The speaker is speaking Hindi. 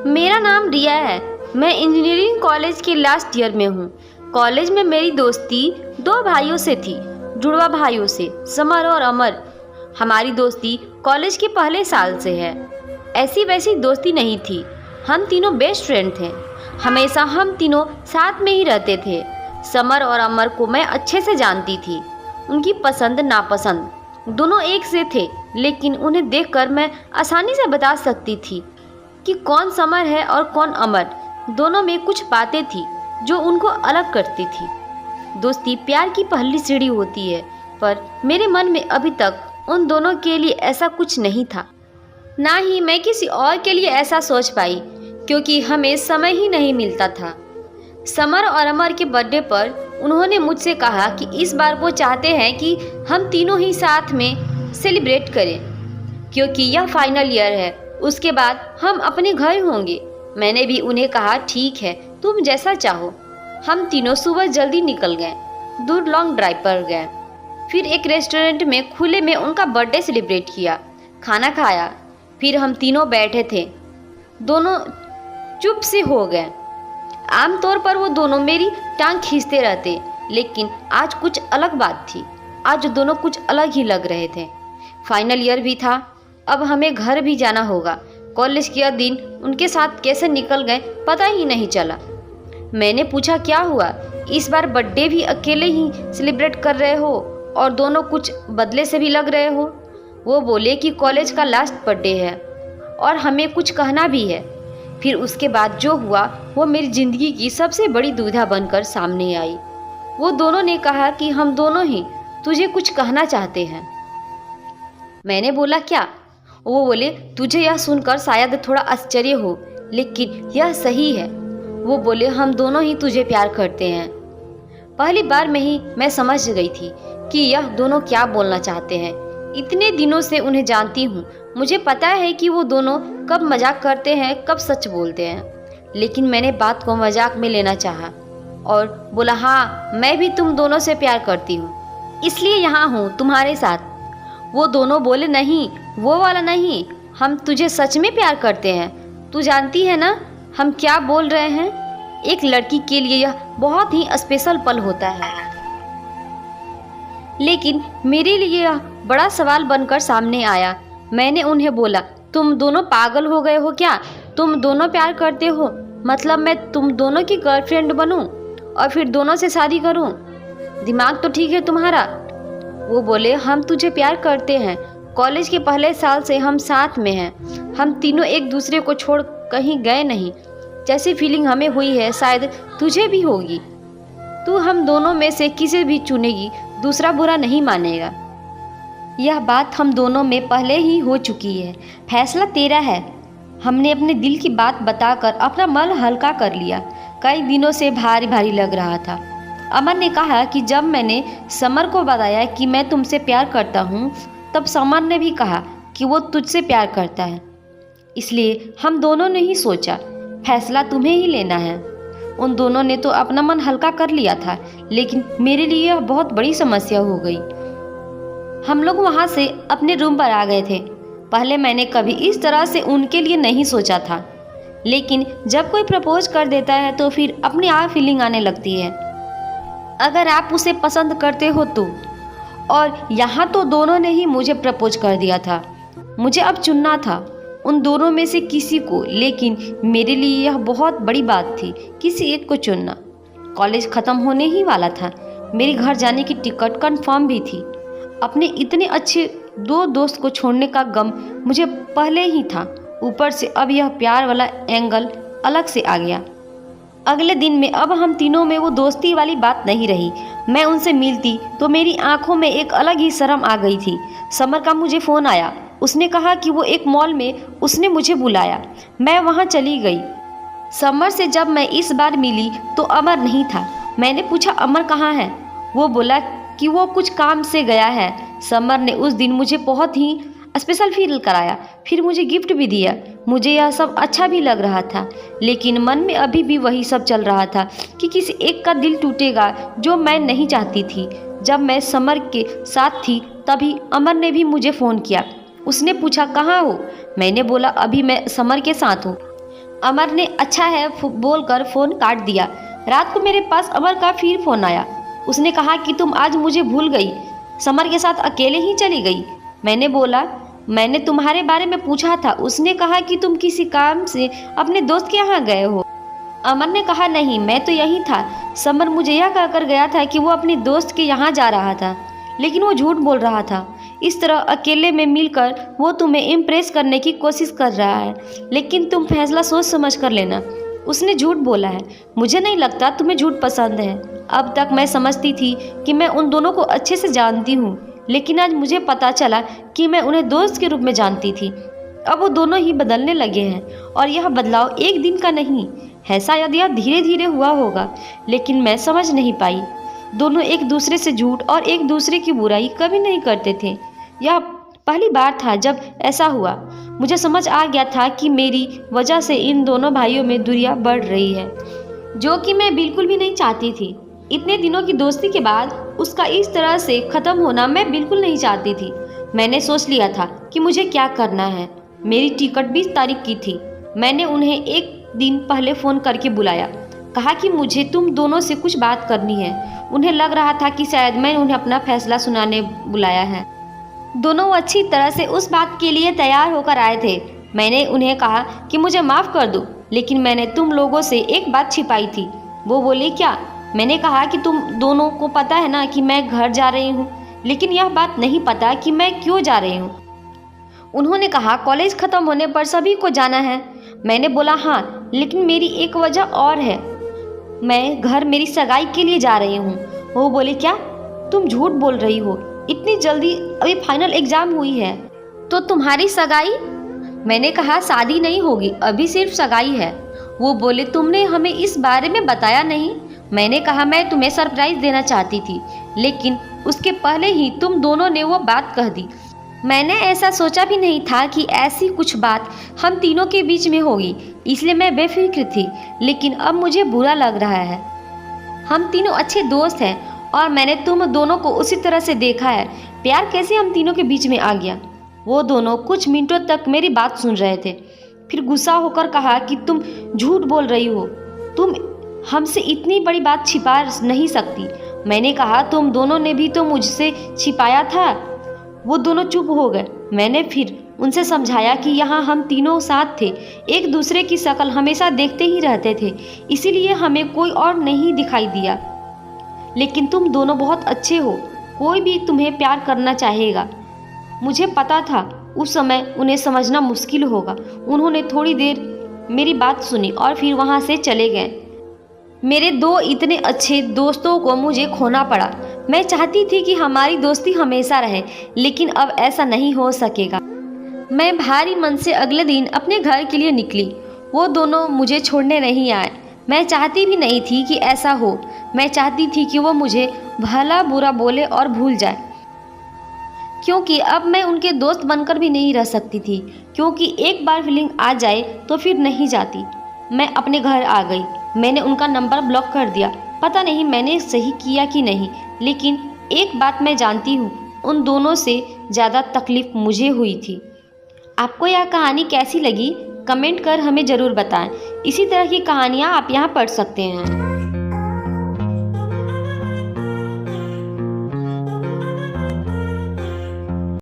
मेरा नाम रिया है। मैं इंजीनियरिंग कॉलेज के लास्ट ईयर में हूँ। कॉलेज में मेरी दोस्ती दो भाइयों से थी, जुड़वा भाइयों से, समर और अमर। हमारी दोस्ती कॉलेज के पहले साल से है। ऐसी वैसी दोस्ती नहीं थी, हम तीनों बेस्ट फ्रेंड थे। हमेशा हम तीनों साथ में ही रहते थे। समर और अमर को मैं अच्छे से जानती थी। उनकी पसंद नापसंद दोनों एक से थे, लेकिन उन्हें देखकर मैं आसानी से बता सकती थी कि कौन समर है और कौन अमर। दोनों में कुछ बातें थी जो उनको अलग करती थी। दोस्ती प्यार की पहली सीढ़ी होती है, पर मेरे मन में अभी तक उन दोनों के लिए ऐसा कुछ नहीं था। ना ही मैं किसी और के लिए ऐसा सोच पाई, क्योंकि हमें समय ही नहीं मिलता था। समर और अमर के बर्थडे पर उन्होंने मुझसे कहा कि इस बार वो चाहते हैं कि हम तीनों ही साथ में सेलिब्रेट करें, क्योंकि यह फाइनल ईयर है। उसके बाद हम अपने घर होंगे। मैंने भी उन्हें कहा ठीक है, तुम जैसा चाहो। हम तीनों सुबह जल्दी निकल गए, दूर लॉन्ग ड्राइव पर गए। फिर एक रेस्टोरेंट में खुले में उनका बर्थडे सेलिब्रेट किया, खाना खाया। फिर हम तीनों बैठे थे, दोनों चुप से हो गए। आमतौर पर वो दोनों मेरी टांग खींचते रहते, लेकिन आज कुछ अलग बात थी। आज दोनों कुछ अलग ही लग रहे थे। फाइनल ईयर भी था, अब हमें घर भी जाना होगा। कॉलेज के दिन उनके साथ कैसे निकल गए पता ही नहीं चला। मैंने पूछा क्या हुआ, इस बार बर्थडे भी अकेले ही सेलिब्रेट कर रहे हो और दोनों कुछ बदले से भी लग रहे हो। वो बोले कि कॉलेज का लास्ट बर्थडे है और हमें कुछ कहना भी है। फिर उसके बाद जो हुआ वो मेरी ज़िंदगी की सबसे बड़ी दुविधा बनकर सामने आई। वो दोनों ने कहा कि हम दोनों ही तुझे कुछ कहना चाहते हैं। मैंने बोला क्या? वो बोले तुझे यह सुनकर शायद थोड़ा आश्चर्य हो, लेकिन यह सही है। वो बोले हम दोनों ही तुझे प्यार करते हैं। पहली बार में ही मैं समझ गई थी कि यह दोनों क्या बोलना चाहते हैं। इतने दिनों से उन्हें जानती हूँ, मुझे पता है कि वो दोनों कब मजाक करते हैं, कब सच बोलते हैं। लेकिन मैंने बात को मजाक में लेना चाहा और बोला हाँ, मैं भी तुम दोनों से प्यार करती हूँ, इसलिए यहाँ हूँ तुम्हारे साथ। वो दोनों बोले नहीं, वो वाला नहीं, हम तुझे सच में प्यार करते हैं। तू जानती है ना हम क्या बोल रहे हैं। एक लड़की के लिए यह बहुत ही स्पेशल पल होता है, लेकिन मेरे लिए यह बड़ा सवाल बनकर सामने आया। मैंने उन्हें बोला तुम दोनों पागल हो गए हो क्या? तुम दोनों प्यार करते हो, मतलब मैं तुम दोनों की गर्लफ्रेंड बनूं और फिर दोनों से शादी करूं? दिमाग तो ठीक है तुम्हारा? वो बोले हम तुझे प्यार करते हैं। कॉलेज के पहले साल से हम साथ में हैं। हम तीनों एक दूसरे को छोड़ कहीं गए नहीं। जैसी फीलिंग हमें हुई है शायद तुझे भी होगी। तू हम दोनों में से किसे भी चुनेगी, दूसरा बुरा नहीं मानेगा। यह बात हम दोनों में पहले ही हो चुकी है। फैसला तेरा है। हमने अपने दिल की बात बताकर अपना मन हल्का कर लिया। कई दिनों से भारी भारी लग रहा था। अमर ने कहा कि जब मैंने समर को बताया कि मैं तुमसे प्यार करता हूँ, तब समर ने भी कहा कि वो तुझसे प्यार करता है। इसलिए हम दोनों ने ही सोचा फैसला तुम्हें ही लेना है। उन दोनों ने तो अपना मन हल्का कर लिया था, लेकिन मेरे लिए यह बहुत बड़ी समस्या हो गई। हम लोग वहाँ से अपने रूम पर आ गए थे। पहले मैंने कभी इस तरह से उनके लिए नहीं सोचा था, लेकिन जब कोई प्रपोज कर देता है तो फिर अपने आप फीलिंग आने लगती है। अगर आप उसे पसंद करते हो तो। और यहाँ तो दोनों ने ही मुझे प्रपोज कर दिया था। मुझे अब चुनना था उन दोनों में से किसी को, लेकिन मेरे लिए यह बहुत बड़ी बात थी किसी एक को चुनना। कॉलेज ख़त्म होने ही वाला था। मेरे घर जाने की टिकट कंफर्म भी थी। अपने इतने अच्छे दो दोस्त को छोड़ने का गम मुझे पहले ही था, ऊपर से अब यह प्यार वाला एंगल अलग से आ गया। अगले दिन में अब हम तीनों में वो दोस्ती वाली बात नहीं रही। मैं उनसे मिलती तो मेरी आंखों में एक अलग ही शर्म आ गई थी। समर का मुझे फ़ोन आया। उसने कहा कि वो एक मॉल में उसने मुझे बुलाया। मैं वहाँ चली गई। समर से जब मैं इस बार मिली तो अमर नहीं था। मैंने पूछा अमर कहाँ है? वो बोला कि वो कुछ काम से गया है। समर ने उस दिन मुझे बहुत ही स्पेशल फील कराया, फिर मुझे गिफ्ट भी दिया। मुझे यह सब अच्छा भी लग रहा था, लेकिन मन में अभी भी वही सब चल रहा था कि किसी एक का दिल टूटेगा जो मैं नहीं चाहती थी। जब मैं समर के साथ थी तभी अमर ने भी मुझे फ़ोन किया। उसने पूछा कहाँ हो? मैंने बोला अभी मैं समर के साथ हूँ। अमर ने अच्छा है बोलकर फ़ोन काट दिया। रात को मेरे पास अमर का फिर फ़ोन आया। उसने कहा कि तुम आज मुझे भूल गई, समर के साथ अकेले ही चली गई। मैंने बोला मैंने तुम्हारे बारे में पूछा था। उसने कहा कि तुम किसी काम से अपने दोस्त के यहाँ गए हो। अमर ने कहा नहीं, मैं तो यहीं था। समर मुझे यह कहकर गया था कि वो अपने दोस्त के यहाँ जा रहा था, लेकिन वो झूठ बोल रहा था। इस तरह अकेले में मिलकर वो तुम्हें इम्प्रेस करने की कोशिश कर रहा है, लेकिन तुम फैसला सोच समझ कर लेना। उसने झूठ बोला है। मुझे नहीं लगता तुम्हें झूठ पसंद है। अब तक मैं समझती थी कि मैं उन दोनों को अच्छे से जानती हूँ, लेकिन आज मुझे पता चला कि मैं उन्हें दोस्त के रूप में जानती थी। अब वो दोनों ही बदलने लगे हैं, और यह बदलाव एक दिन का नहीं है। शायद यह धीरे धीरे हुआ होगा, लेकिन मैं समझ नहीं पाई। दोनों एक दूसरे से झूठ और एक दूसरे की बुराई कभी नहीं करते थे। यह पहली बार था जब ऐसा हुआ। मुझे समझ आ गया था कि मेरी वजह से इन दोनों भाइयों में दूरियां बढ़ रही है, जो कि मैं बिल्कुल भी नहीं चाहती थी। इतने दिनों की दोस्ती के बाद उसका इस तरह से ख़त्म होना मैं बिल्कुल नहीं चाहती थी। मैंने सोच लिया था कि मुझे क्या करना है। मेरी टिकट 20 तारीख की थी। मैंने उन्हें एक दिन पहले फ़ोन करके बुलाया, कहा कि मुझे तुम दोनों से कुछ बात करनी है। उन्हें लग रहा था कि शायद मैं उन्हें अपना फैसला सुनाने बुलाया है। दोनों अच्छी तरह से उस बात के लिए तैयार होकर आए थे। मैंने उन्हें कहा कि मुझे माफ़ कर दो, लेकिन मैंने तुम लोगों से एक बात छिपाई थी। वो बोले क्या? मैंने कहा कि तुम दोनों को पता है ना कि मैं घर जा रही हूँ, लेकिन यह बात नहीं पता कि मैं क्यों जा रही हूँ। उन्होंने कहा कॉलेज ख़त्म होने पर सभी को जाना है। मैंने बोला हाँ, लेकिन मेरी एक वजह और है। मैं घर मेरी सगाई के लिए जा रही हूँ। वो बोले क्या? तुम झूठ बोल रही हो, इतनी जल्दी? अभी फाइनल एग्ज़ाम हुई है तो तुम्हारी सगाई? मैंने कहा शादी नहीं होगी, अभी सिर्फ सगाई है। वो बोले तुमने हमें इस बारे में बताया नहीं। मैंने कहा मैं तुम्हें सरप्राइज़ देना चाहती थी, लेकिन उसके पहले ही तुम दोनों ने वो बात कह दी। मैंने ऐसा सोचा भी नहीं था कि ऐसी कुछ बात हम तीनों के बीच में होगी, इसलिए मैं बेफिक्र थी। लेकिन अब मुझे बुरा लग रहा है। हम तीनों अच्छे दोस्त हैं और मैंने तुम दोनों को उसी तरह से देखा है। प्यार कैसे हम तीनों के बीच में आ गया? वो दोनों कुछ मिनटों तक मेरी बात सुन रहे थे, फिर गुस्सा होकर कहा कि तुम झूठ बोल रही हो, तुम हमसे इतनी बड़ी बात छिपा नहीं सकती। मैंने कहा तुम दोनों ने भी तो मुझसे छिपाया था। वो दोनों चुप हो गए। मैंने फिर उनसे समझाया कि यहाँ हम तीनों साथ थे, एक दूसरे की शक्ल हमेशा देखते ही रहते थे, इसीलिए हमें कोई और नहीं दिखाई दिया। लेकिन तुम दोनों बहुत अच्छे हो, कोई भी तुम्हें प्यार करना चाहेगा। मुझे पता था उस समय उन्हें समझना मुश्किल होगा। उन्होंने थोड़ी देर मेरी बात सुनी और फिर वहाँ से चले गए। मेरे दो इतने अच्छे दोस्तों को मुझे खोना पड़ा। मैं चाहती थी कि हमारी दोस्ती हमेशा रहे, लेकिन अब ऐसा नहीं हो सकेगा। मैं भारी मन से अगले दिन अपने घर के लिए निकली। वो दोनों मुझे छोड़ने नहीं आए। मैं चाहती भी नहीं थी कि ऐसा हो। मैं चाहती थी कि वो मुझे भला बुरा बोले और भूल जाए, क्योंकि अब मैं उनके दोस्त बनकर भी नहीं रह सकती थी, क्योंकि एक बार फीलिंग आ जाए तो फिर नहीं जाती। मैं अपने घर आ गई। मैंने उनका नंबर ब्लॉक कर दिया। पता नहीं मैंने सही किया कि नहीं, लेकिन एक बात मैं जानती हूँ, उन दोनों से ज़्यादा तकलीफ़ मुझे हुई थी। आपको यह कहानी कैसी लगी? कमेंट कर हमें ज़रूर बताएं। इसी तरह की कहानियाँ आप यहाँ पढ़ सकते हैं।